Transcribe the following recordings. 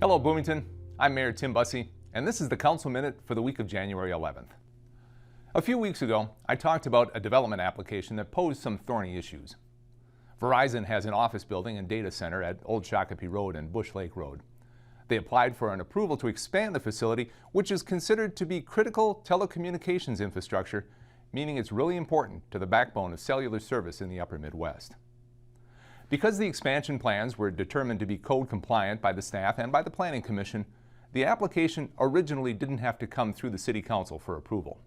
Hello Bloomington, I'm Mayor Tim Busse, and this is the Council Minute for the week of January 11th. A few weeks ago, I talked about a development application that posed some thorny issues. Verizon has an office building and data center at Old Shakopee Road and Bush Lake Road. They applied for an approval to expand the facility, which is considered to be critical telecommunications infrastructure, meaning it's really important to the backbone of cellular service in the upper Midwest. Because the expansion plans were determined to be code compliant by the staff and by the Planning Commission, the application originally didn't have to come through the City Council for approval.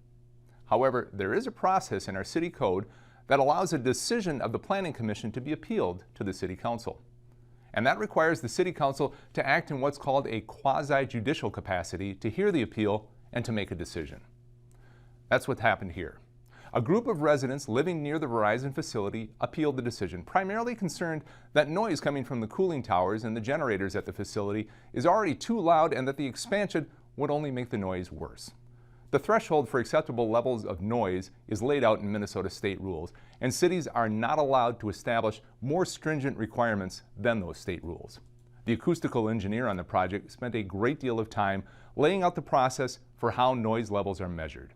However, there is a process in our City Code that allows a decision of the Planning Commission to be appealed to the City Council. And that requires the City Council to act in what's called a quasi-judicial capacity to hear the appeal and to make a decision. That's what happened here. A group of residents living near the Verizon facility appealed the decision, primarily concerned that noise coming from the cooling towers and the generators at the facility is already too loud and that the expansion would only make the noise worse. The threshold for acceptable levels of noise is laid out in Minnesota state rules, and cities are not allowed to establish more stringent requirements than those state rules. The acoustical engineer on the project spent a great deal of time laying out the process for how noise levels are measured.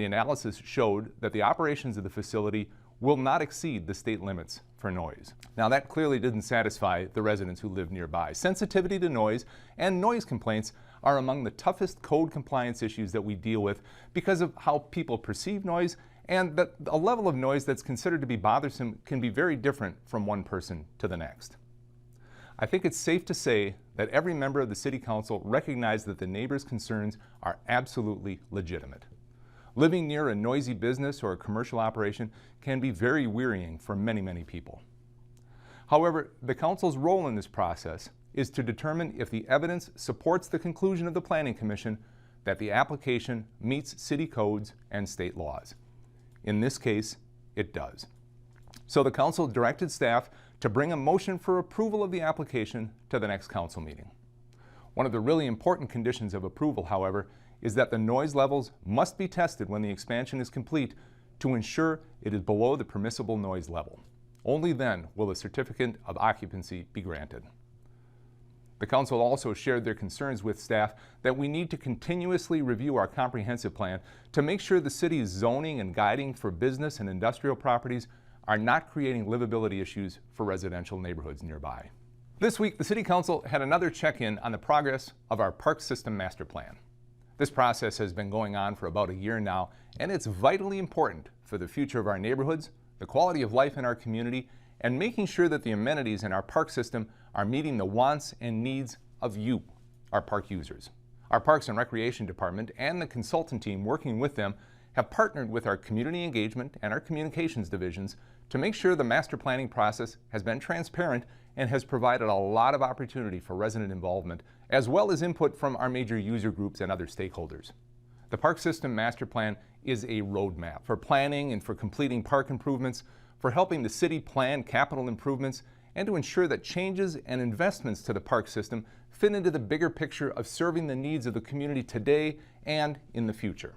The analysis showed that the operations of the facility will not exceed the state limits for noise. Now that clearly didn't satisfy the residents who live nearby. Sensitivity to noise and noise complaints are among the toughest code compliance issues that we deal with because of how people perceive noise, and that a level of noise that's considered to be bothersome can be very different from one person to the next. I think it's safe to say that every member of the City Council recognized that the neighbors' concerns are absolutely legitimate. Living near a noisy business or a commercial operation can be very wearying for many, many people. However, the Council's role in this process is to determine if the evidence supports the conclusion of the Planning Commission that the application meets city codes and state laws. In this case, it does. So the Council directed staff to bring a motion for approval of the application to the next Council meeting. One of the really important conditions of approval, however, is that the noise levels must be tested when the expansion is complete to ensure it is below the permissible noise level. Only then will a certificate of occupancy be granted. The Council also shared their concerns with staff that we need to continuously review our comprehensive plan to make sure the city's zoning and guiding for business and industrial properties are not creating livability issues for residential neighborhoods nearby. This week, the City Council had another check-in on the progress of our Park System Master Plan. This process has been going on for about a year now, and it's vitally important for the future of our neighborhoods, the quality of life in our community, and making sure that the amenities in our park system are meeting the wants and needs of you, our park users. Our Parks and Recreation Department and the consultant team working with them have partnered with our community engagement and our communications divisions to make sure the master planning process has been transparent and has provided a lot of opportunity for resident involvement, as well as input from our major user groups and other stakeholders. The Park System Master Plan is a roadmap for planning and for completing park improvements, for helping the city plan capital improvements, and to ensure that changes and investments to the park system fit into the bigger picture of serving the needs of the community today and in the future.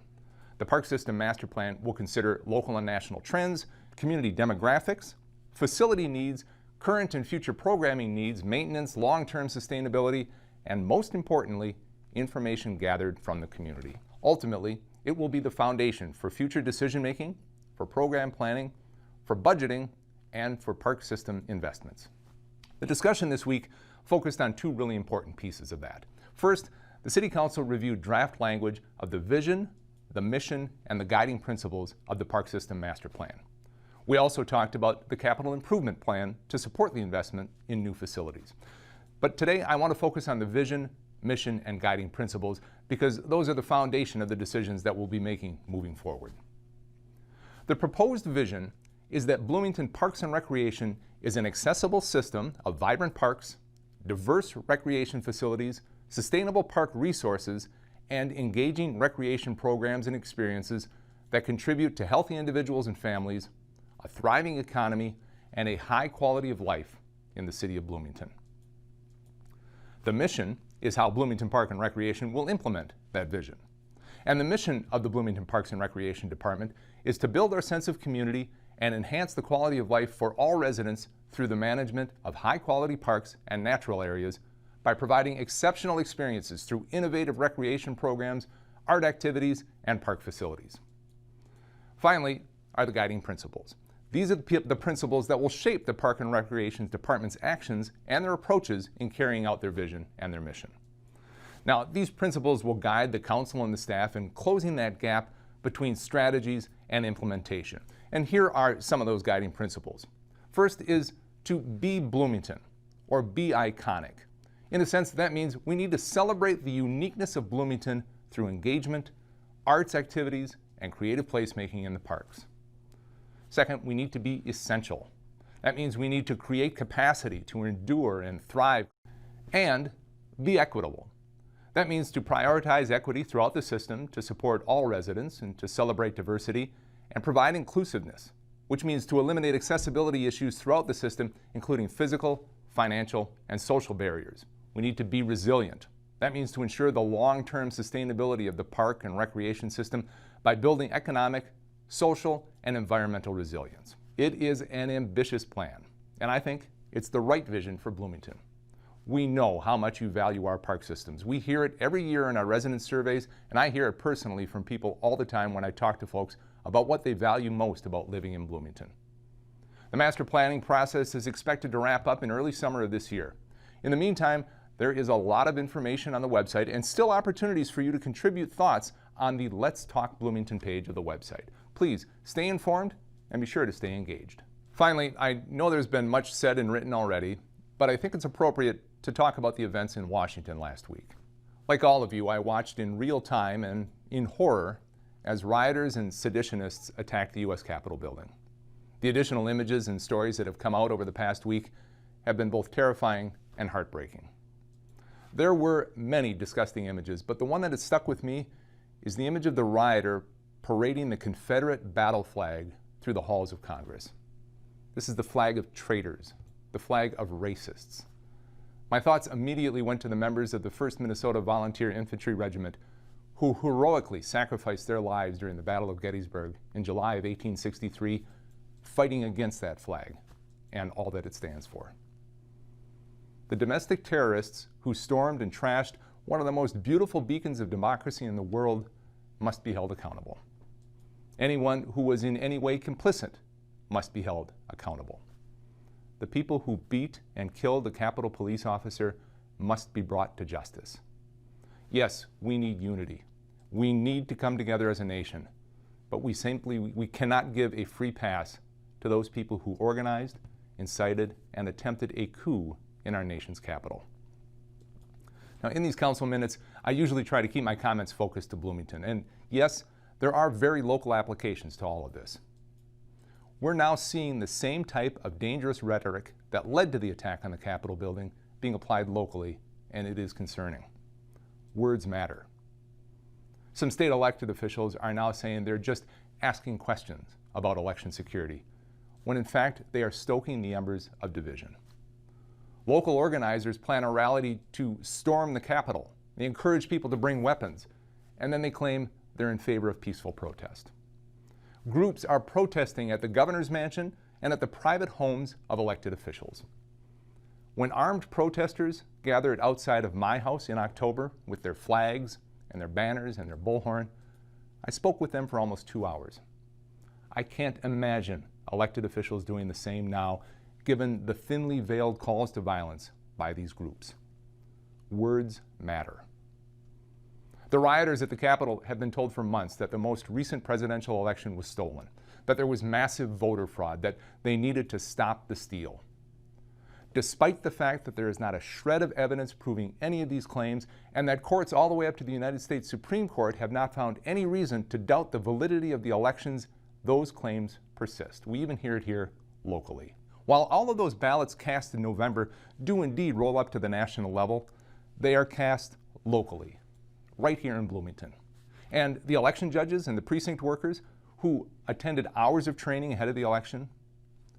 The Park System Master Plan will consider local and national trends, community demographics, facility needs, current and future programming needs, maintenance, long-term sustainability, and most importantly, information gathered from the community. Ultimately, it will be the foundation for future decision-making, for program planning, for budgeting, and for park system investments. The discussion this week focused on two really important pieces of that. First, the City Council reviewed draft language of the vision, the mission, and the guiding principles of the Park System Master Plan. We also talked about the capital improvement plan to support the investment in new facilities. But today I want to focus on the vision, mission, and guiding principles because those are the foundation of the decisions that we'll be making moving forward. The proposed vision is that Bloomington Parks and Recreation is an accessible system of vibrant parks, diverse recreation facilities, sustainable park resources, and engaging recreation programs and experiences that contribute to healthy individuals and families, a thriving economy, and a high quality of life in the city of Bloomington. The mission is how Bloomington Park and Recreation will implement that vision. And the mission of the Bloomington Parks and Recreation Department is to build our sense of community and enhance the quality of life for all residents through the management of high-quality parks and natural areas by providing exceptional experiences through innovative recreation programs, art activities, and park facilities. Finally are the guiding principles. These are the principles that will shape the Park and Recreation Department's actions and their approaches in carrying out their vision and their mission. Now, these principles will guide the council and the staff in closing that gap between strategies and implementation. And here are some of those guiding principles. First is to be Bloomington, or be iconic. In a sense, that means we need to celebrate the uniqueness of Bloomington through engagement, arts activities, and creative placemaking in the parks. Second, we need to be essential. That means we need to create capacity to endure and thrive, and be equitable. That means to prioritize equity throughout the system, to support all residents, and to celebrate diversity, and provide inclusiveness, which means to eliminate accessibility issues throughout the system, including physical, financial, and social barriers. We need to be resilient. That means to ensure the long-term sustainability of the park and recreation system by building economic, social, and environmental resilience. It is an ambitious plan, and I think it's the right vision for Bloomington. We know how much you value our park systems. We hear it every year in our resident surveys, and I hear it personally from people all the time when I talk to folks about what they value most about living in Bloomington. The master planning process is expected to wrap up in early summer of this year. In the meantime, there is a lot of information on the website and still opportunities for you to contribute thoughts on the Let's Talk Bloomington page of the website. Please stay informed and be sure to stay engaged. Finally, I know there's been much said and written already, but I think it's appropriate to talk about the events in Washington last week. Like all of you, I watched in real time and in horror as rioters and seditionists attacked the U.S. Capitol building. The additional images and stories that have come out over the past week have been both terrifying and heartbreaking. There were many disgusting images, but the one that has stuck with me is the image of the rioter parading the Confederate battle flag through the halls of Congress. This is the flag of traitors, the flag of racists. My thoughts immediately went to the members of the 1st Minnesota Volunteer Infantry Regiment who heroically sacrificed their lives during the Battle of Gettysburg in July of 1863, fighting against that flag and all that it stands for. The domestic terrorists who stormed and trashed one of the most beautiful beacons of democracy in the world must be held accountable. Anyone who was in any way complicit must be held accountable. The people who beat and killed the Capitol police officer must be brought to justice. Yes, we need unity. We need to come together as a nation, but we cannot give a free pass to those people who organized, incited, and attempted a coup in our nation's capital. Now, in these council minutes, I usually try to keep my comments focused to Bloomington, and yes, there are very local applications to all of this. We're now seeing the same type of dangerous rhetoric that led to the attack on the Capitol building being applied locally, and it is concerning. Words matter. Some state elected officials are now saying they're just asking questions about election security, when in fact they are stoking the embers of division. Local organizers plan a rally to storm the Capitol. They encourage people to bring weapons, and then they claim they're in favor of peaceful protest. Groups are protesting at the governor's mansion and at the private homes of elected officials. When armed protesters gathered outside of my house in October with their flags and their banners and their bullhorn, I spoke with them for almost 2 hours. I can't imagine elected officials doing the same now, given the thinly veiled calls to violence by these groups. Words matter. The rioters at the Capitol have been told for months that the most recent presidential election was stolen, that there was massive voter fraud, that they needed to stop the steal. Despite the fact that there is not a shred of evidence proving any of these claims, and that courts all the way up to the United States Supreme Court have not found any reason to doubt the validity of the elections, those claims persist. We even hear it here locally. While all of those ballots cast in November do indeed roll up to the national level, they are cast locally, right here in Bloomington. And the election judges and the precinct workers who attended hours of training ahead of the election,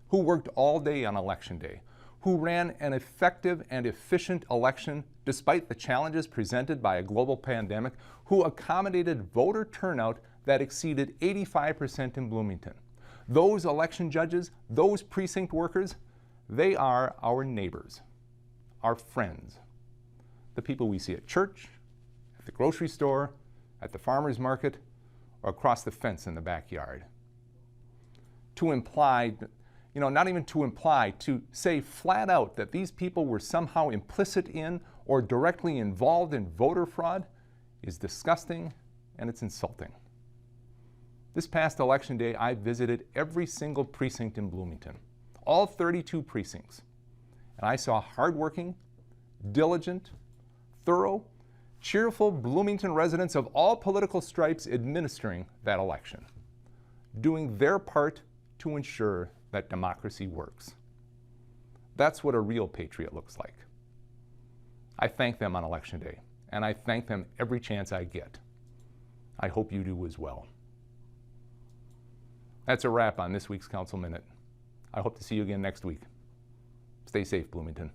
who worked all day on election day, who ran an effective and efficient election despite the challenges presented by a global pandemic, who accommodated voter turnout that exceeded 85% in Bloomington. Those election judges, those precinct workers, they are our neighbors, our friends. the people we see at church, at the grocery store, at the farmer's market, or across the fence in the backyard. To imply, not even to imply, to say flat out that these people were somehow implicit in or directly involved in voter fraud is disgusting and it's insulting. This past election day, I visited every single precinct in Bloomington, all 32 precincts, and I saw hardworking, diligent, thorough, cheerful Bloomington residents of all political stripes administering that election, doing their part to ensure that democracy works. That's what a real patriot looks like. I thank them on Election Day, and I thank them every chance I get. I hope you do as well. That's a wrap on this week's Council Minute. I hope to see you again next week. Stay safe, Bloomington.